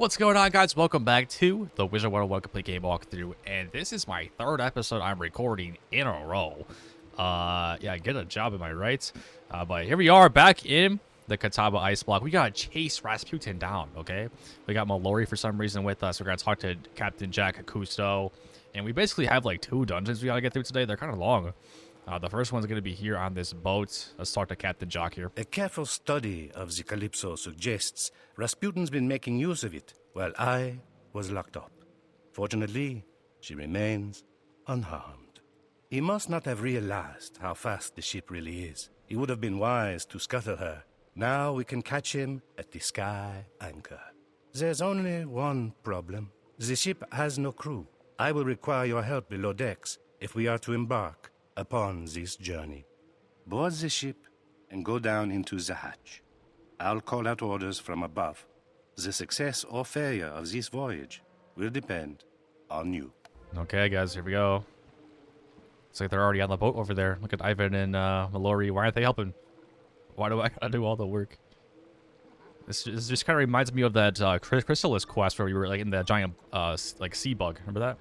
What's going on, guys? Welcome back to the Wizard101 Complete Game Walkthrough, and this is my third episode I'm recording in a row. Yeah, get a job, am I right? But here we are, back in the Catawba Ice Block. We gotta chase Rasputin down, okay? We got Mallory for some reason with us. We're gonna talk to Captain Jack Cousteau, and we basically have like 2 dungeons we gotta get through today. They're kind of long. The first one's gonna be here on this boat. Let's talk to Captain Jock here. A careful study of the Calypso suggests Rasputin's been making use of it while I was locked up. Fortunately, she remains unharmed. He must not have realized how fast the ship really is. It would have been wise to scuttle her. Now we can catch him at the sky anchor. There's only one problem. The ship has no crew. I will require your help below decks if we are to embark upon this journey. Board the ship and go down into the hatch. I'll call out orders from above. The success or failure of this voyage will depend on you. Okay, guys, here we go. Looks like they're already on the boat over there. Look at Ivan and Mallory. Why aren't they helping? Why do I gotta do all the work? This just kind of reminds me of that Chrysalis quest where we were like in that giant like sea bug. Remember that?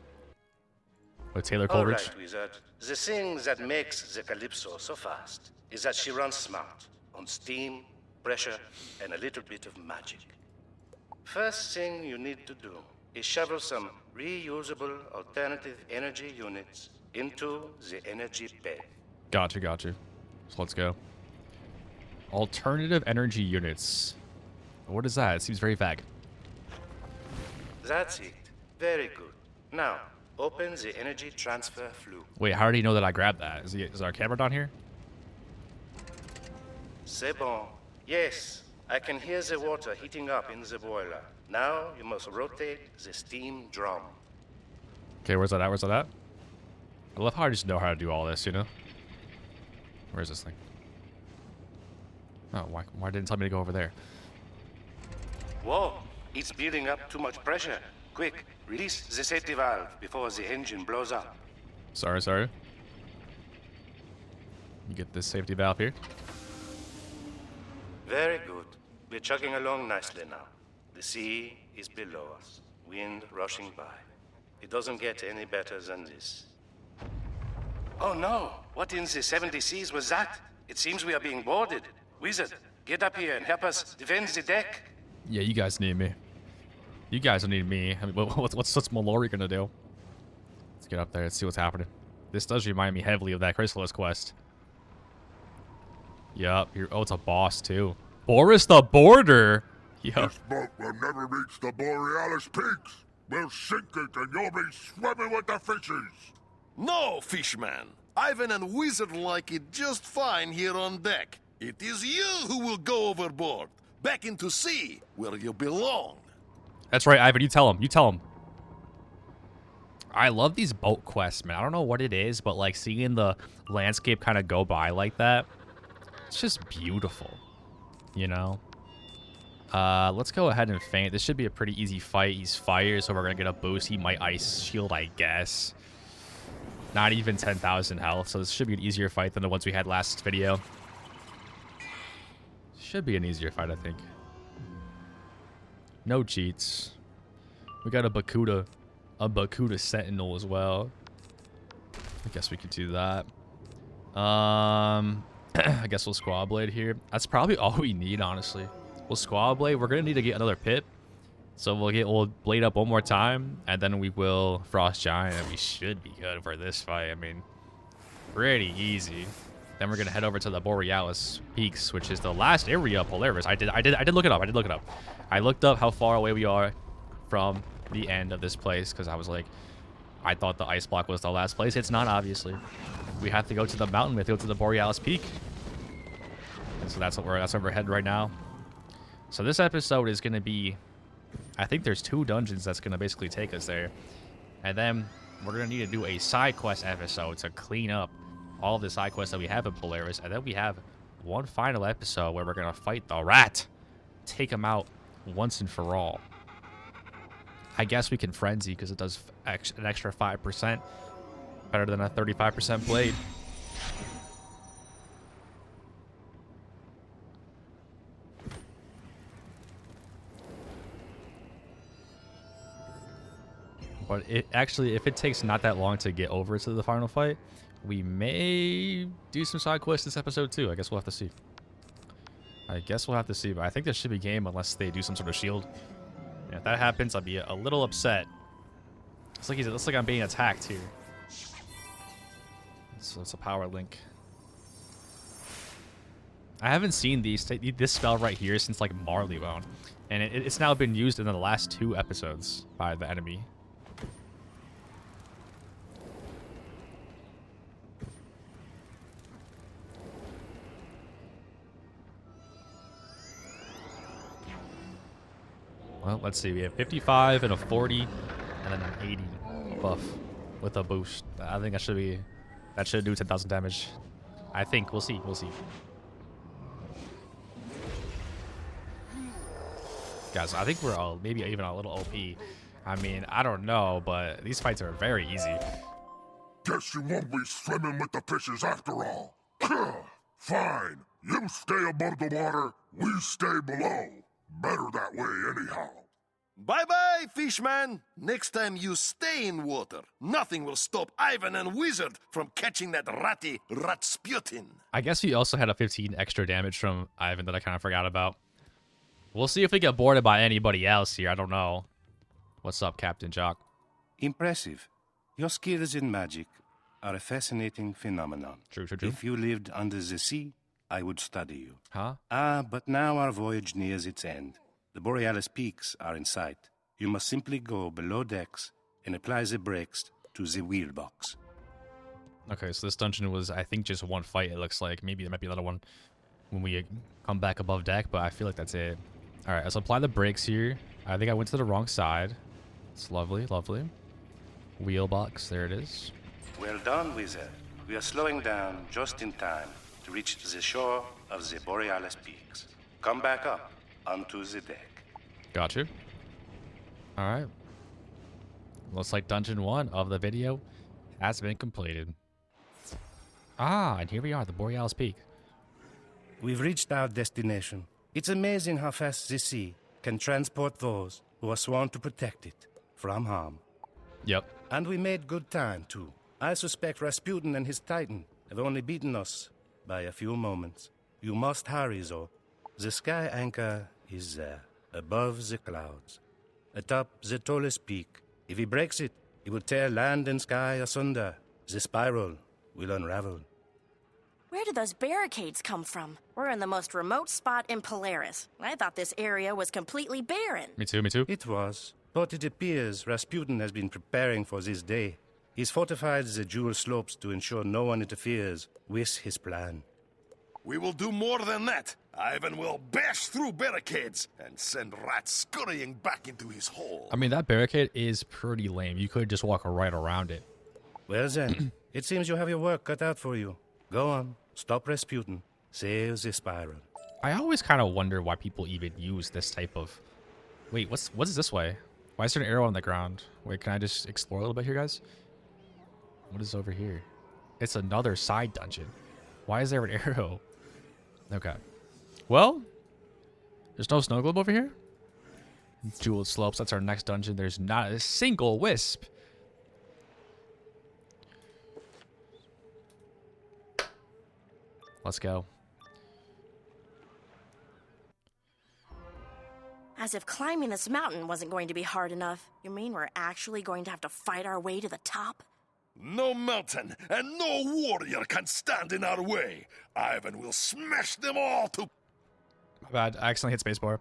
With Taylor Coleridge. All right, Wizard. The thing that makes the Calypso so fast is that she runs smart on steam, pressure, and a little bit of magic. First thing you need to do is shovel some reusable alternative energy units into the energy bay. Got you. So let's go. Alternative energy units. What is that? It seems very vague. That's it. Very good. Now, open the energy transfer flue. Wait, how did he know that I grabbed that? Is our camera down here? C'est bon. Yes, I can hear the water heating up in the boiler. Now you must rotate the steam drum. Okay, where's that at? I love how I just know how to do all this, you know? Where's this thing? Oh, why didn't it tell me to go over there? Whoa, it's building up too much pressure. Quick, release the safety valve before the engine blows up. Sorry. You get this safety valve here. Very good. We're chugging along nicely now. The sea is below us, wind rushing by. It doesn't get any better than this. Oh no! What in the 70 seas was that? It seems we are being boarded. Wizard, get up here and help us defend the deck. Yeah, you guys need me. You guys don't need me. I mean, what's Mallory gonna do? Let's get up there and see what's happening. This does remind me heavily of that Chrysalis quest. Yup. Oh, it's a boss too. Boris the Boarder. Yup. This boat will never reach the Borealis peaks. We'll sink it and you'll be swimming with the fishes. No, fishman. Ivan and Wizard like it just fine here on deck. It is you who will go overboard, back into sea, where you belong. That's right, Ivan. You tell him. I love these boat quests, man. I don't know what it is, but like seeing the landscape kind of go by like that, it's just beautiful, you know? Let's go ahead and feint. This should be a pretty easy fight. He's fire, so we're gonna get a boost. He might ice shield, I guess. Not even 10,000 health, so this should be an easier fight than the ones we had last video. Should be an easier fight, I think. No cheats. We got a Bakuda Sentinel as well. I guess we could do that. I guess we'll Squad Blade here. That's probably all we need, honestly. We'll Squad Blade. We're gonna need to get another pip, so we'll blade up one more time, and then we will Frost Giant. And we should be good for this fight. I mean, pretty easy. Then we're gonna head over to the Borealis peaks, which is the last area of Polaris. I did look it up. I looked up how far away we are from the end of this place because I thought the ice block was the last place. It's not, obviously. We have to go to the mountain. We have to go to the Borealis peak. And so that's where we're headed right now. So this episode is gonna be, I think there's 2 dungeons that's gonna basically take us there, and then we're gonna need to do a side quest episode to clean up all the side quests that we have in Polaris, and then we have one final episode where we're gonna fight the rat, take him out once and for all. I guess we can frenzy because it does an extra 5%, better than a 35% blade. But if it takes not that long to get over to the final fight, we may do some side quests this episode too. I guess we'll have to see. But I think there should be game unless they do some sort of shield. And if that happens, I'll be a little upset. It looks like I'm being attacked here. So it's a power link. I haven't seen this spell right here since like Marleybone, and it's now been used in the last 2 episodes by the enemy. Well, let's see. We have 55 and a 40, and then an 80 buff with a boost. I think that should do 10,000 damage. I think. We'll see. We'll see. Guys, I think we're maybe even a little OP. I mean, I don't know, but these fights are very easy. Guess you won't be swimming with the fishes after all. Fine. You stay above the water, we stay below. Better that way anyhow. Bye-bye, fishman. Next time you stay in water, nothing will stop Ivan and Wizard from catching that ratty Rasputin. I guess we also had a 15 extra damage from Ivan that I kind of forgot about. We'll see if we get boarded by anybody else here. I don't know. What's up, Captain Jock? Impressive. Your skills in magic are a fascinating phenomenon. True. If you lived under the sea, I would study you. Huh? But now our voyage nears its end. The Borealis peaks are in sight. You must simply go below decks and apply the brakes to the wheel box. Okay, so this dungeon was, I think, just one fight, it looks like. Maybe there might be another one when we come back above deck, but I feel like that's it. All right, let's apply the brakes here. I think I went to the wrong side. It's lovely, lovely. Wheel box, there it is. Well done, Wizard. We are slowing down just in time to reach the shore of the Borealis peaks. Come back up onto the deck. Got you. All right. Looks like Dungeon 1 of the video has been completed. And here we are, the Borealis Peak. We've reached our destination. It's amazing how fast the sea can transport those who are sworn to protect it from harm. Yep. And we made good time, too. I suspect Rasputin and his Titan have only beaten us by a few moments. You must hurry, though. The sky anchor is there, above the clouds, atop the tallest peak. If he breaks it, he will tear land and sky asunder. The spiral will unravel. Where did those barricades come from? We're in the most remote spot in Polaris. I thought this area was completely barren. Me too. It was, but it appears Rasputin has been preparing for this day. He's fortified the jewel slopes to ensure no one interferes with his plan. We will do more than that. Ivan will bash through barricades and send rats scurrying back into his hole. I mean, that barricade is pretty lame. You could just walk right around it. Well then, it seems you have your work cut out for you. Go on, stop Rasputin, save the spiral. I always kind of wonder why people even use this type of... Wait, what's this way? Why is there an arrow on the ground? Wait, can I just explore a little bit here, guys? What is over here? It's another side dungeon. Why is there an arrow? Okay. Well, there's no snow globe over here. Jeweled slopes, that's our next dungeon. There's not a single wisp. Let's go. As if climbing this mountain wasn't going to be hard enough. You mean we're actually going to have to fight our way to the top? No mountain and no warrior can stand in our way. Ivan will smash them all to... My bad, I accidentally hit spacebar.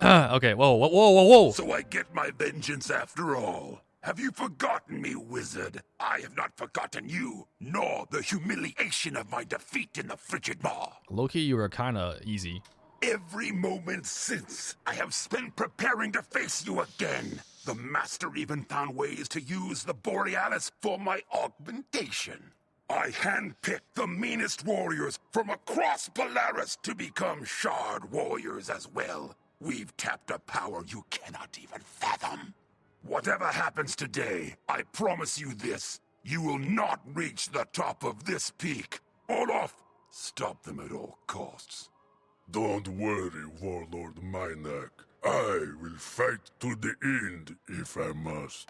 Okay, whoa. So I get my vengeance after all. Have you forgotten me, wizard? I have not forgotten you, nor the humiliation of my defeat in the frigid maw. Loki, you were kind of easy. Every moment since, I have spent preparing to face you again. The master even found ways to use the Borealis for my augmentation. I handpicked the meanest warriors from across Polaris to become shard warriors as well. We've tapped a power you cannot even fathom. Whatever happens today, I promise you this. You will not reach the top of this peak. Olaf, stop them at all costs. Don't worry, Warlord Mynak. I will fight to the end if I must.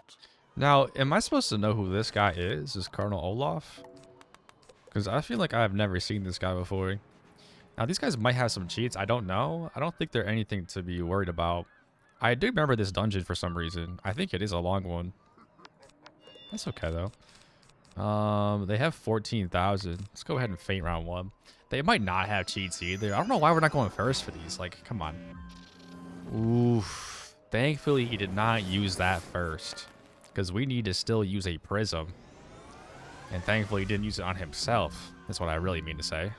Now, am I supposed to know who this guy is? Is Colonel Olaf? Because I feel like I've never seen this guy before. Now, these guys might have some cheats. I don't know. I don't think they're anything to be worried about. I do remember this dungeon for some reason. I think it is a long one. That's okay, though. They have 14,000. Let's go ahead and faint round 1. They might not have cheats either. I don't know why we're not going first for these. Like, come on. Oof. Thankfully, he did not use that first. Because we need to still use a prism. And thankfully, he didn't use it on himself. That's what I really mean to say.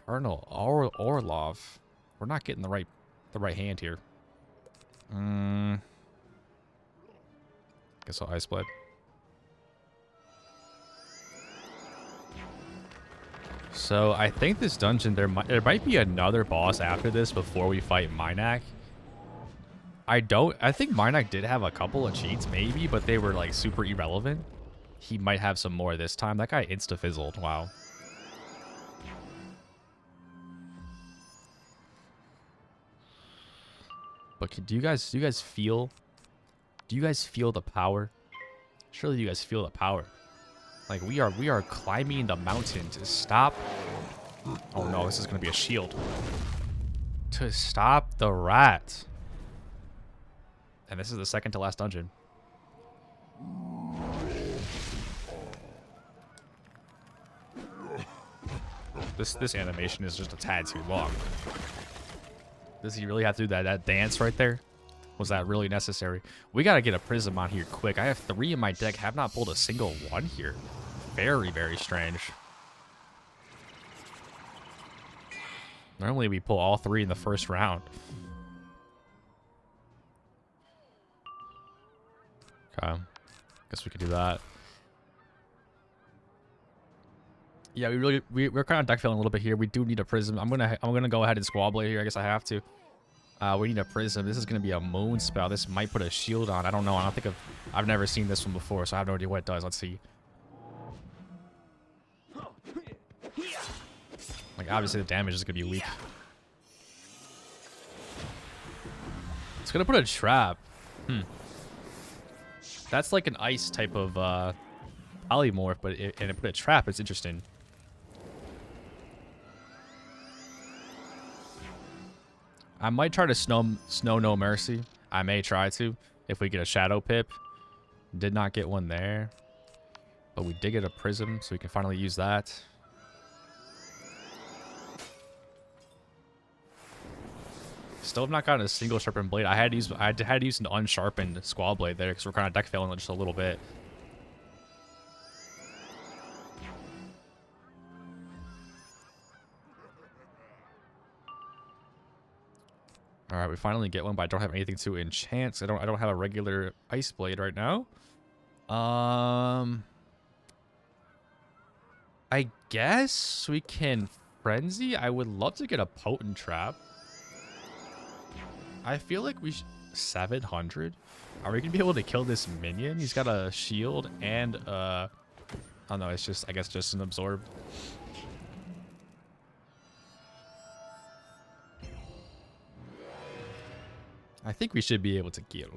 Colonel Orlov. We're not getting the right hand here. Guess I'll Ice Blade. So I think this dungeon, there might be another boss after this before we fight Minak. I think Minak did have a couple of cheats maybe, but they were like super irrelevant. He might have some more this time. That guy insta-fizzled. Wow. But do you guys feel the power? Surely you guys feel the power. Like we are climbing the mountain to stop. Oh no, this is gonna be a shield. To stop the rat. And this is the second to last dungeon. This animation is just a tad too long. Does he really have to do that dance right there? Was that really necessary? We gotta get a prism on here quick. I have 3 in my deck. Have not pulled a single one here. Very, very strange. Normally we pull all 3 in the first round. Okay. Guess we could do that. Yeah, we're kind of deck filling a little bit here. We do need a prism. I'm gonna go ahead and squabble here. I guess I have to. We need a prism. This is gonna be a moon spell. This might put a shield on. I don't know. I've never seen this one before, so I have no idea what it does. Let's see. Like obviously the damage is gonna be weak. It's gonna put a trap. That's like an ice type of polymorph, but it put a trap. It's interesting. I might try to snow no mercy. I may try to if we get a shadow pip. Did not get one there, but we did get a prism, so we can finally use that. Still have not gotten a single sharpened blade. I had to use an unsharpened squall blade there because we're kind of deck failing just a little bit. All right, we finally get one, but I don't have anything to enchant. I don't have a regular ice blade right now. I guess we can frenzy. I would love to get a potent trap. I feel like 700. Are we gonna be able to kill this minion? He's got a shield and oh no, it's just I guess just an absorb. I think we should be able to kill.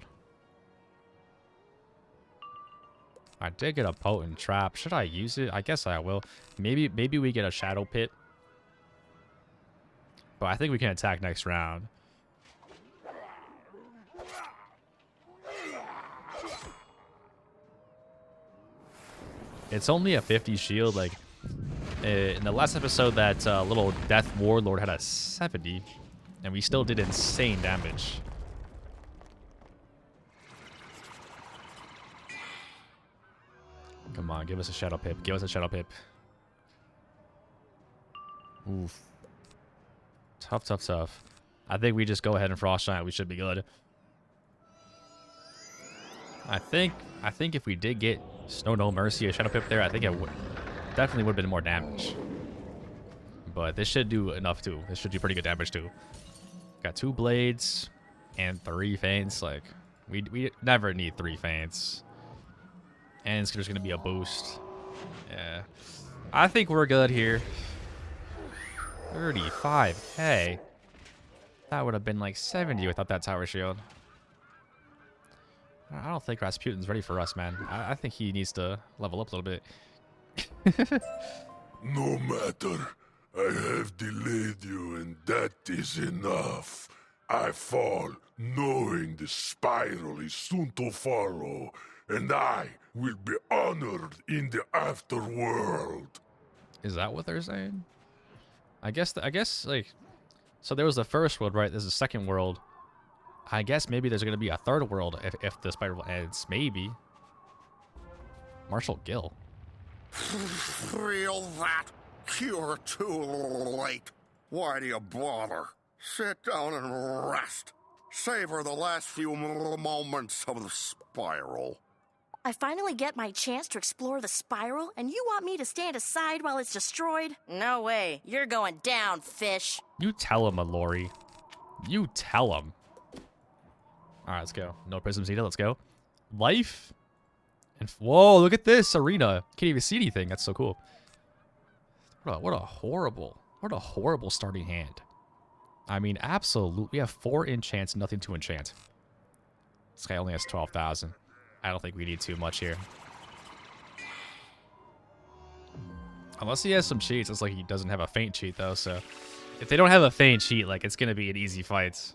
I did get a potent trap. Should I use it? I guess I will. Maybe we get a shadow pit. But I think we can attack next round. It's only a 50 shield. Like in the last episode, that little death warlord had a 70, and we still did insane damage. Come on, give us a shadow pip. Give us a shadow pip. Oof. Tough, tough, tough. I think we just go ahead and frost giant. We should be good. I think if we did get Snow No Mercy, a shadow pip there, I think it definitely would have been more damage. But this should do enough too. This should do pretty good damage too. Got 2 blades and 3 feints. Like we never need 3 feints. And it's just gonna be a boost. Yeah, I think we're good here. 35. Hey, that would have been like 70 without that tower shield. I don't think Rasputin's ready for us, man. I think he needs to level up a little bit. No matter. I have delayed you, and that is enough. I fall, knowing the spiral is soon to follow, and I will be honored in the afterworld. Is that what they're saying? I guess, like, so there was the first world, right? There's a second world. I guess maybe there's going to be a third world if the spiral ends. Maybe. Marshal Gill. Feel that? You're too late. Why do you bother? Sit down and rest. Savor the last few moments of the spiral. I finally get my chance to explore the spiral, and you want me to stand aside while it's destroyed? No way. You're going down, fish. You tell him, Mallory. You tell him. All right, let's go. No prisms needed. Let's go. Life. And whoa, look at this arena. Can't even see anything. That's so cool. What a horrible starting hand. I mean, absolutely. We have 4 enchants, nothing to enchant. This guy only has 12,000. I don't think we need too much here. Unless he has some cheats. It's like he doesn't have a feint cheat, though. So if they don't have a feint cheat, like, it's going to be an easy fight.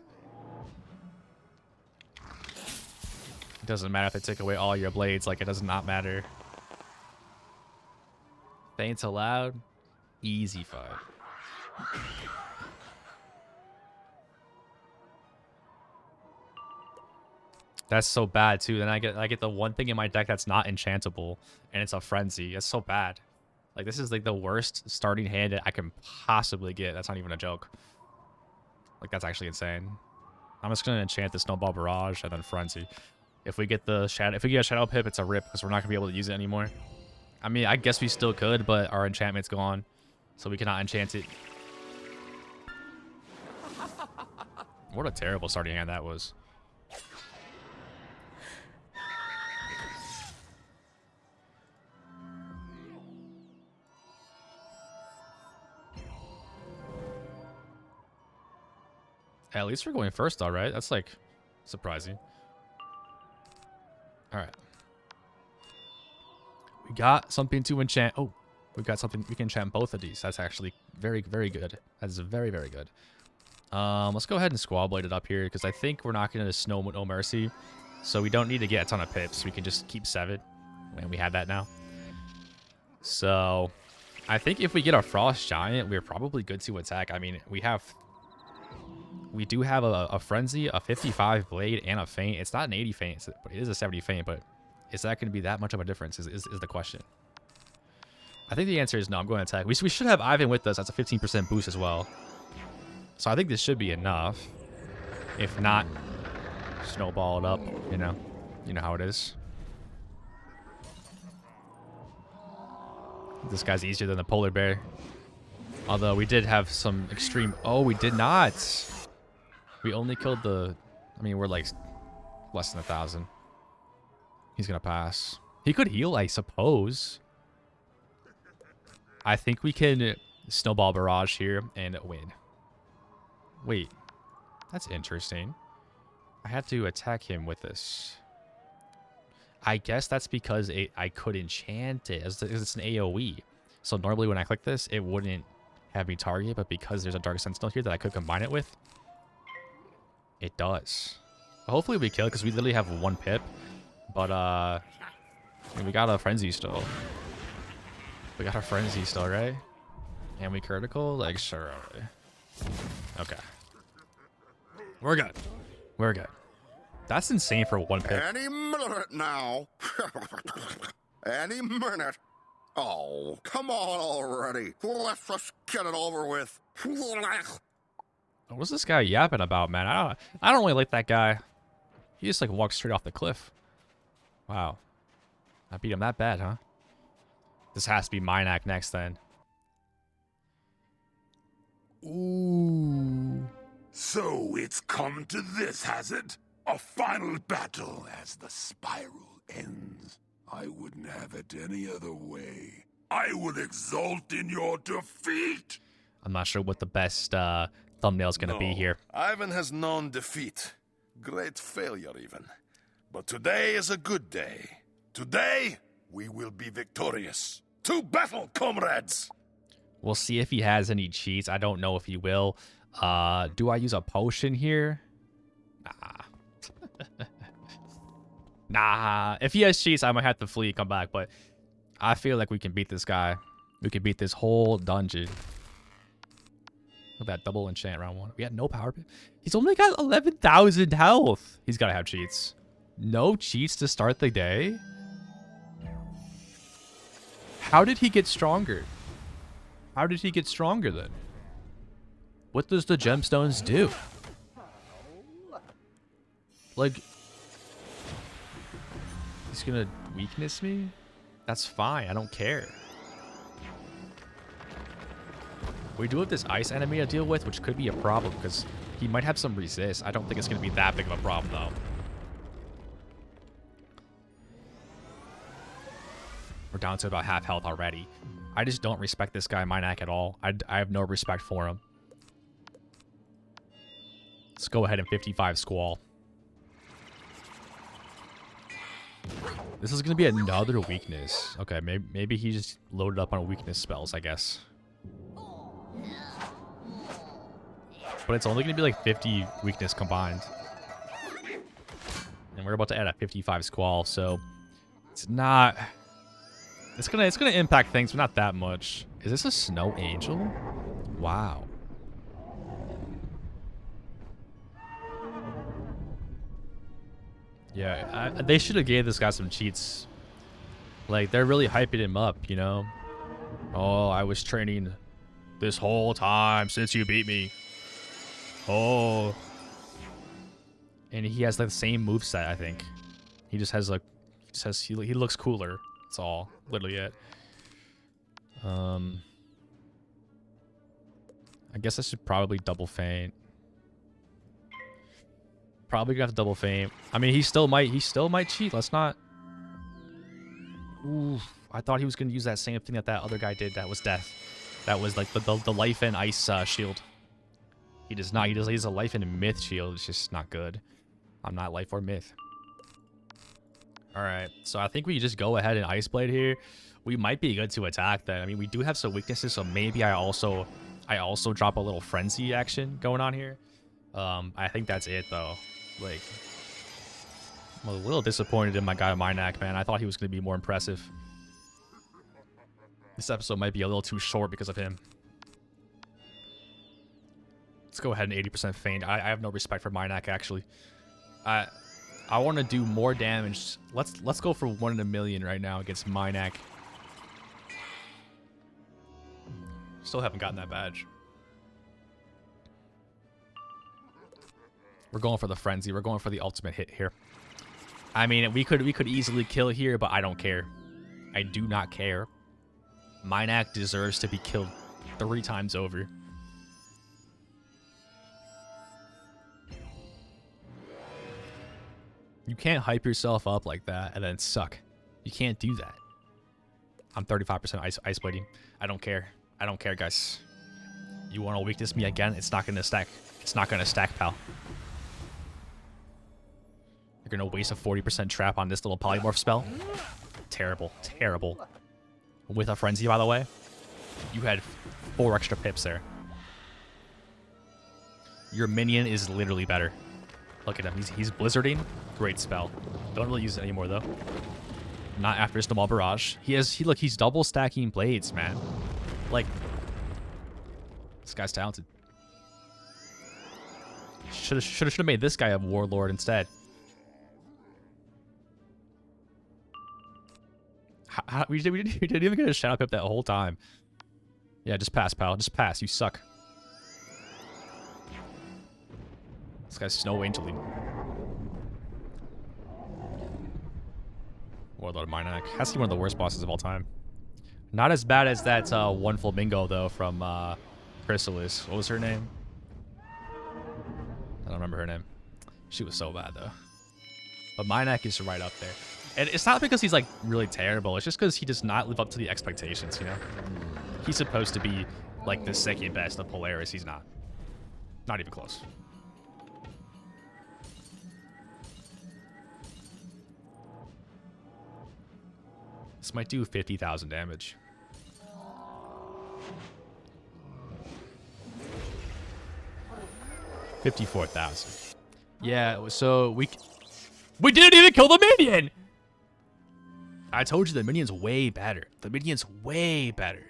It doesn't matter if they take away all your blades. Like, it does not matter. Feints allowed. Easy fight. That's so bad too. Then I get the one thing in my deck that's not enchantable, and it's a frenzy. It's so bad. Like, this is like the worst starting hand that I can possibly get. That's not even a joke. Like, that's actually insane. I'm just gonna enchant the Snowball Barrage and then frenzy. If we get the shadow, if we get a Shadow Pip, it's a rip because we're not gonna be able to use it anymore. I mean, I guess we still could, but our enchantment's gone, so we cannot enchant it. What a terrible starting hand that was. At least we're going first, all right. That's like surprising. All right. We got something to enchant. Oh, we got something. We can enchant both of these. That's actually very, very good. That's very, very good. Let's go ahead and Squall Blade it up here because I think we're not going to Snow No Mercy. So we don't need to get a ton of pips. We can just keep 7. And we have that now. So I think if we get a Frost Giant, we're probably good to attack. I mean, we do have a Frenzy, a 55 Blade, and a Feint. It's not an 80 Feint, but it is a 70 Feint. But is that going to be that much of a difference is the question. I think the answer is no. I'm going to attack. We should have Ivan with us. That's a 15% boost as well. So I think this should be enough. If not, snowball it up. You know how it is. This guy's easier than the polar bear. Although we did have some extreme... Oh, we did not. We only killed the... I mean, we're like less than 1,000. He's going to pass. He could heal, I suppose. I think we can Snowball Barrage here and win. Wait. That's interesting. I had to attack him with this. I guess that's because I could enchant it. It's an AoE. So normally when I click this, it wouldn't have me target. But because there's a Dark Sentinel here that I could combine it with, it does. But hopefully we kill it because we literally have 1 pip. But we got a Frenzy still. We got a Frenzy still, right? And we critical? Like, sure. Okay. We're good. We're good. That's insane for 1 pip. Any minute now. Any minute. Oh, come on already. Let's just get it over with. What's this guy yapping about, man? I don't really like that guy. He just like walks straight off the cliff. Wow. I beat him that bad, huh? This has to be Minac next then. Ooh. So it's come to this, has it? A final battle as the spiral ends. I wouldn't have it any other way. I will exult in your defeat. I'm not sure what the best thumbnail's gonna be here. Ivan has known defeat. Great failure, even. But today is a good day. Today, we will be victorious. To battle, comrades! We'll see if he has any cheats. I don't know if he will. Do I use a potion here? Nah. Nah. If he has cheats, I might have to flee and come back. But I feel like we can beat this guy. We can beat this whole dungeon. Look at that double enchant round 1. We had no power. He's only got 11,000 health. He's got to have cheats. No cheats to start the day? How did he get stronger? How did he get stronger then? What does the gemstones do? Like, he's gonna weakness me? That's fine, I don't care. We do have this ice enemy to deal with, which could be a problem because he might have some resist. I don't think it's gonna be that big of a problem though. We're down to about half health already. I just don't respect this guy, Minac, at all. I have no respect for him. Let's go ahead and 55 Squall. This is going to be another weakness. Okay, maybe he just loaded up on weakness spells, I guess. But it's only going to be like 50 weakness combined. And we're about to add a 55 Squall, so it's not... It's gonna impact things, but not that much. Is this a snow angel? Wow. Yeah, they should have gave this guy some cheats. Like, they're really hyping him up, you know? Oh, I was training this whole time since you beat me. Oh. And he has like the same moveset, I think. He just has like, he looks cooler. That's all, literally it. I guess I should probably double feint. Probably gonna have to double feint. I mean, he still might cheat. Let's not. Ooh, I thought he was gonna use that same thing that other guy did. That was death. That was like the life and ice shield. He does not. He has a life and myth shield. It's just not good. I'm not life or myth. Alright, so I think we just go ahead and Ice Blade here. We might be good to attack then. I mean, we do have some weaknesses, so maybe I also drop a little Frenzy action going on here. I think that's it, though. Like, I'm a little disappointed in my guy Minac, man. I thought he was going to be more impressive. This episode might be a little too short because of him. Let's go ahead and 80% feint. I have no respect for Minac, actually. I want to do more damage. Let's go for 1 in a million right now against Minac. Still haven't gotten that badge. We're going for the frenzy. We're going for the ultimate hit here. I mean, we could easily kill here, but I don't care. I do not care. Minac deserves to be killed 3 times over. You can't hype yourself up like that and then suck. You can't do that. I'm 35% ice blading. I don't care. I don't care, guys. You want to weakness me again? It's not going to stack. It's not going to stack, pal. You're going to waste a 40% trap on this little polymorph spell? Terrible. Terrible. With a frenzy, by the way. You had 4 extra pips there. Your minion is literally better. Look at him. He's blizzarding. Great spell. Don't really use it anymore, though. Not after Snowball Barrage. Look, he's double stacking blades, man. Like, this guy's talented. Should have made this guy a warlord instead. We didn't even get a shadow pip that whole time. Yeah, just pass, pal. Just pass. You suck. This guy's snow angeling. Warlord of Minac. Has to be one of the worst bosses of all time. Not as bad as that one flamingo, though, from Chrysalis. What was her name? I don't remember her name. She was so bad, though. But Minac is right up there. And it's not because he's, like, really terrible. It's just because he does not live up to the expectations, you know? He's supposed to be, like, the second best of Polaris. He's not. Not even close. This might do 50,000 damage. $54,000. Yeah, so we didn't even kill the minion! I told you the minion's way better. The minion's way better.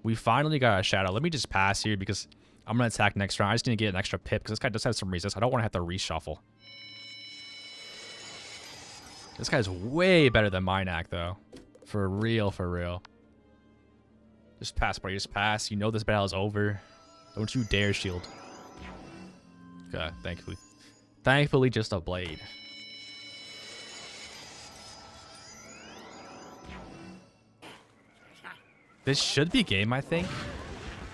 We finally got a shadow. Let me just pass here because I'm going to attack next round. I just need to get an extra pip because this guy does have some resist. I don't want to have to reshuffle. This guy's way better than Minac, though. For real, for real. Just pass, buddy. Just pass. You know this battle is over. Don't you dare shield. Okay, thankfully. Thankfully, just a blade. This should be game, I think.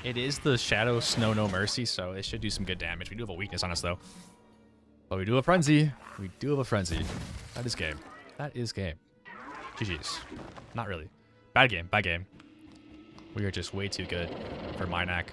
It is the Shadow Snow No Mercy, so it should do some good damage. We do have a weakness on us, though. But we do have a Frenzy. We do have a Frenzy. That is game. That is game. GG's. Not really. Bad game. Bad game. We are just way too good for Minac.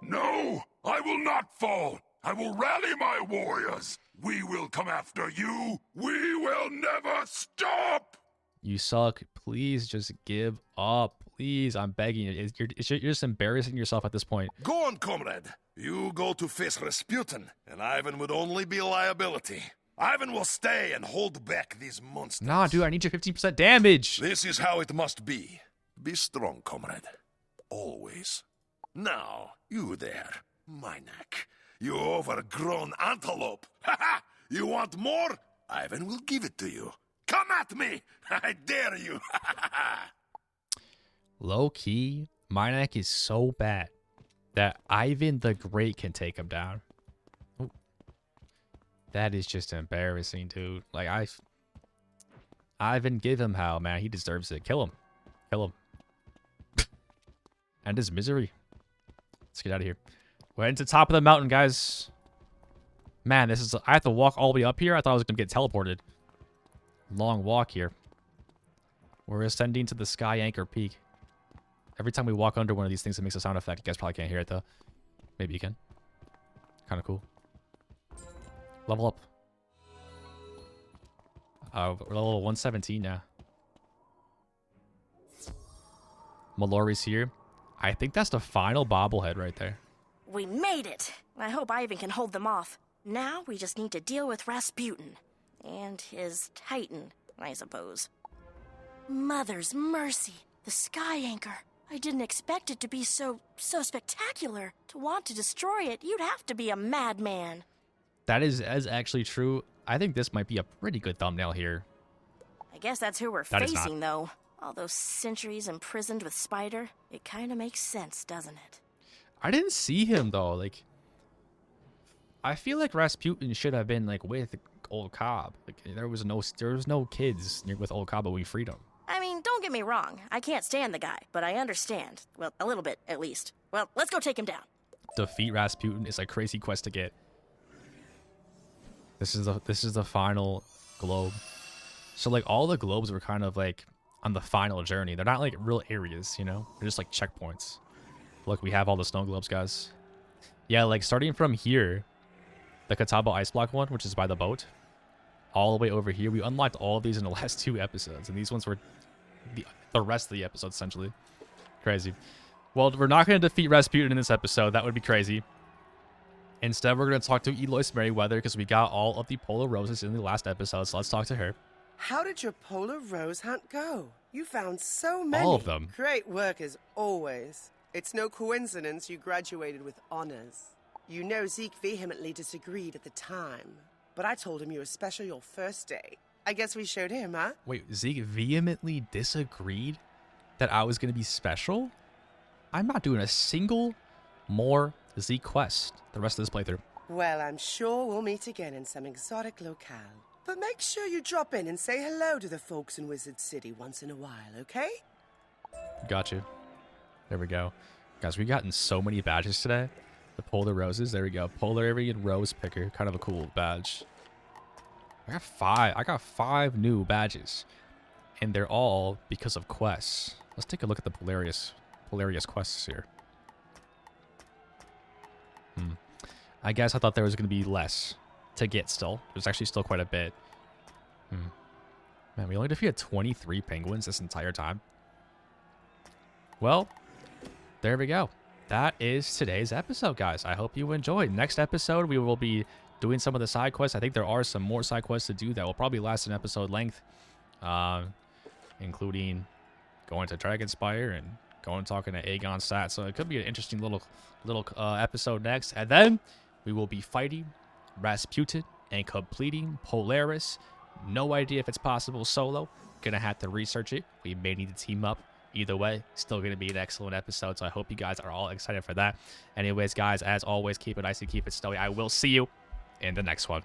No, I will not fall. I will rally my warriors. We will come after you. We will never stop. You suck. Please just give up. Please, I'm begging you. You're just embarrassing yourself at this point. Go on, comrade. You go to face Rasputin, and Ivan would only be a liability. Ivan will stay and hold back these monsters. Nah, dude, I need your 15% damage. This is how it must be. Be strong, comrade. Always. Now, you there, Minac. You overgrown antelope. Ha ha! You want more? Ivan will give it to you. Come at me! I dare you! Low key, Minac is so bad that Ivan the Great can take him down. Ooh. That is just embarrassing, dude. Like, Ivan, give him hell, man. He deserves it. Kill him. Kill him. And his misery. Let's get out of here. We're heading to the top of the mountain, guys. Man, this is... I have to walk all the way up here. I thought I was going to get teleported. Long walk here. We're ascending to the Sky Anchor Peak. Every time we walk under one of these things, it makes a sound effect. You guys probably can't hear it, though. Maybe you can. Kind of cool. Level up. We're level 117 now. Malori's here. I think that's the final bobblehead right there. We made it! I hope Ivan can hold them off. Now we just need to deal with Rasputin. And his Titan, I suppose. Mother's mercy! The Sky Anchor. I didn't expect it to be so spectacular. To want to destroy it, you'd have to be a madman. That is actually true. I think this might be a pretty good thumbnail here. I guess that's who we're That is facing, though. All those centuries imprisoned with Spider. It kind of makes sense, doesn't it? I didn't see him, though. Like, I feel like Rasputin should have been, like, with Old Cobb. Like, there was no kids with Old Cobb, but we freed him. I mean, don't get me wrong. I can't stand the guy, but I understand. Well, a little bit, at least. Well, let's go take him down. Defeat Rasputin is a crazy quest to get. This is the final globe. So, like, all the globes were kind of, like, on the final journey. They're not, like, real areas, you know? They're just, like, checkpoints. Look, we have all the snow globes, guys. Yeah, like, starting from here, the Catawba Ice Block one, which is by the boat, all the way over here, we unlocked all of these in the last 2 episodes, and these ones were the rest of the episode, essentially. Crazy. Well, we're not going to defeat Rasputin in this episode. That would be crazy. Instead, we're going to talk to Eloise Merryweather, because we got all of the Polar Roses in the last episode, so let's talk to her. How did your Polar Rose hunt go? You found so many. All of them. Great work as always. It's no coincidence you graduated with honors. You know Zeke vehemently disagreed at the time, but I told him you were special your first day. I guess we showed him, huh? Wait, Zeke vehemently disagreed that I was going to be special? I'm not doing a single more Zeke quest the rest of this playthrough. Well, I'm sure we'll meet again in some exotic locale. But make sure you drop in and say hello to the folks in Wizard City once in a while, okay? Got you. There we go. Guys, we've gotten so many badges today. The Polar Roses. There we go. Polarian Rose Picker. Kind of a cool badge. I got 5 new badges. And they're all because of quests. Let's take a look at the Polaris quests here. I guess I thought there was going to be less. to get still. There's actually still quite a bit. Man, we only defeated 23 penguins this entire time. Well, there we go. That is today's episode, guys. I hope you enjoyed. Next episode, we will be doing some of the side quests. I think there are some more side quests to do that will probably last an episode length, including going to Dragonspire and going talking to Aegon Sat. So it could be an interesting little episode next. And then we will be fighting Rasputin and completing Polaris. No idea if it's possible solo. Gonna have to research it. We may need to team up. Either way, still going to be an excellent episode, so I hope you guys are all excited for that. Anyways, guys, as always, keep it icy, keep it snowy. I will see you in the next one.